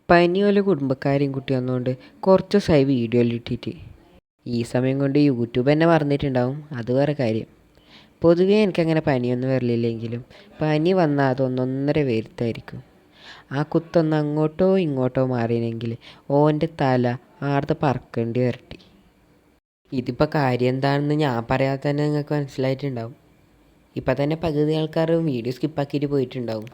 പനി പോലെ കുടുംബക്കാരെയും കുട്ടി വന്നുകൊണ്ട് കുറച്ച് ദിവസമായി വീഡിയോയിൽ ഇട്ടിട്ട് ഈ സമയം കൊണ്ട് യൂട്യൂബ് തന്നെ മറന്നിട്ടുണ്ടാവും. അത് വേറെ കാര്യം. പൊതുവേ എനിക്കങ്ങനെ പനിയൊന്നും വരലില്ലെങ്കിലും പനി വന്നാൽ അതൊന്നൊന്നര വരുത്തായിരിക്കും. ആ കുത്തൊന്ന് അങ്ങോട്ടോ ഇങ്ങോട്ടോ മാറിയെങ്കിൽ ഓൻ്റെ തല ആടത്തെ പറക്കേണ്ടി വരട്ടി. ഇതിപ്പോൾ കാര്യം എന്താണെന്ന് ഞാൻ പറയാതെ തന്നെ നിങ്ങൾക്ക് മനസ്സിലായിട്ടുണ്ടാവും. ഇപ്പം തന്നെ പകുതി ആൾക്കാരും വീഡിയോ സ്കിപ്പാക്കിയിട്ട് പോയിട്ടുണ്ടാവും.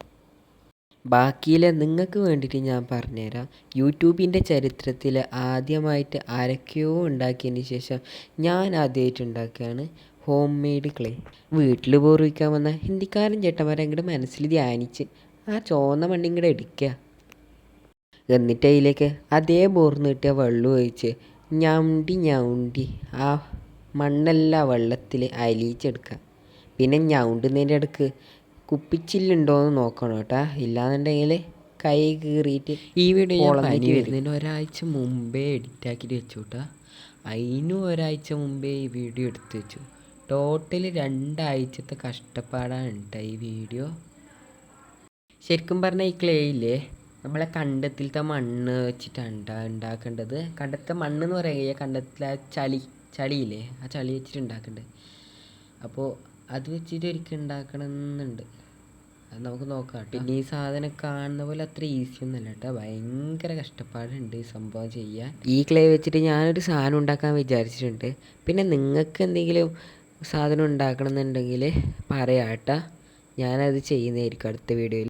ബാക്കിയിൽ നിങ്ങൾക്ക് വേണ്ടിയിട്ട് ഞാൻ പറഞ്ഞുതരാം. യൂട്യൂബിൻ്റെ ചരിത്രത്തിൽ ആദ്യമായിട്ട് ആരൊക്കെയോ ഉണ്ടാക്കിയതിന് ശേഷം ഞാൻ ആദ്യമായിട്ട് ഉണ്ടാക്കുകയാണ് ഹോം മെയ്ഡ് ക്ലേ. വീട്ടിൽ ബോറിക്കാൻ വന്ന ഹിന്ദിക്കാരൻ ചേട്ടന്മാരെ അങ്ങോട്ട് മനസ്സിൽ ധ്യാനിച്ച് ആ ചുവന്ന മണ്ണി ഇങ്ങോട്ട് എടുക്കുക. എന്നിട്ട് അതിലേക്ക് അതേ ബോർന്ന് കിട്ടിയ വെള്ളം ഒഴിച്ച് ഞൗണ്ടി ഞൗണ്ടി ആ മണ്ണെല്ലാം വെള്ളത്തിൽ അലിയിച്ചെടുക്കുക. പിന്നെ ഞൗണ്ടുന്നതിൻ്റെ ഇടയ്ക്ക് കുപ്പിച്ചില്ലുണ്ടോയെന്ന് നോക്കണം കേട്ടോ. ഇല്ലാന്നുണ്ടെങ്കിൽ കൈ കീറിയിട്ട് ഈ വീഡിയോ ഞാൻ പനി വരുന്നതിന് ഒരാഴ്ച മുമ്പേ എഡിറ്റാക്കിയിട്ട് വെച്ചു കേട്ടോ. അതിനും ഒരാഴ്ച മുമ്പേ ഈ വീഡിയോ എടുത്ത് വെച്ചു. ടോട്ടൽ 2 ആഴ്ചത്തെ കഷ്ടപ്പാടാണ് കേട്ടോ ഈ വീഡിയോ. ശരിക്കും പറഞ്ഞാൽ ഈ ക്ലേ ഇല്ലേ നമ്മളെ കണ്ടത്തിലത്തെ മണ്ണ് വെച്ചിട്ടാണ് ഉണ്ടാക്കേണ്ടത്. കണ്ടത്തെ മണ്ണ് എന്ന് പറയുക കണ്ടത്തിലെ ചളിയില്ലേ ആ ചളി വെച്ചിട്ട് ഉണ്ടാക്കേണ്ടത്. അപ്പോൾ അത് വെച്ചിട്ട് ഒരിക്കൽ ഉണ്ടാക്കണമെന്നുണ്ട്. അത് നമുക്ക് നോക്കാം. പിന്നെ ഈ സാധനം കാണുന്ന പോലെ അത്ര ഈസി ഒന്നുമല്ല കേട്ടോ. ഭയങ്കര കഷ്ടപ്പാടുണ്ട് ഈ സംഭവം ചെയ്യാൻ. ഈ ക്ലേ വെച്ചിട്ട് ഞാനൊരു സാധനം ഉണ്ടാക്കാൻ വിചാരിച്ചിട്ടുണ്ട്. പിന്നെ നിങ്ങൾക്ക് എന്തെങ്കിലും സാധനം ഉണ്ടാക്കണം എന്നുണ്ടെങ്കിൽ പറയാം കേട്ടോ. ഞാനത് ചെയ്യുന്നതായിരിക്കും അടുത്ത വീഡിയോയിൽ.